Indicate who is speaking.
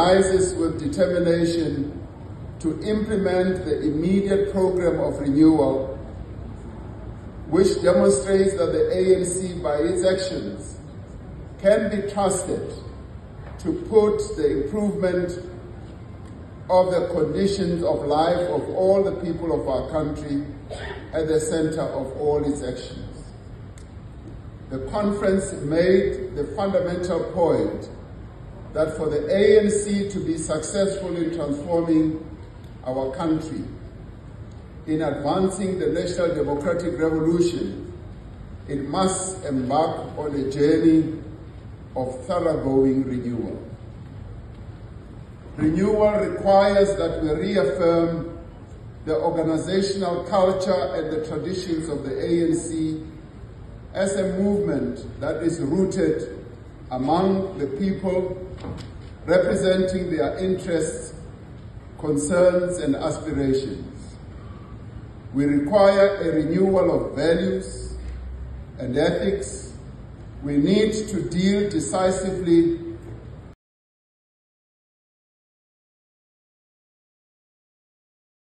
Speaker 1: rises with determination to implement the immediate program of renewal, which demonstrates that the ANC, by its actions, can be trusted to put the improvement of the conditions of life of all the people of our country at the center of all its actions. The conference made the fundamental point that for the ANC to be successful in transforming our country, in advancing the national democratic revolution, it must embark on a journey of thoroughgoing renewal. Renewal requires that we reaffirm the organizational culture and the traditions of the ANC as a movement that is rooted among the people, representing their interests, concerns, and aspirations. We require a renewal of values and ethics. We need to deal decisively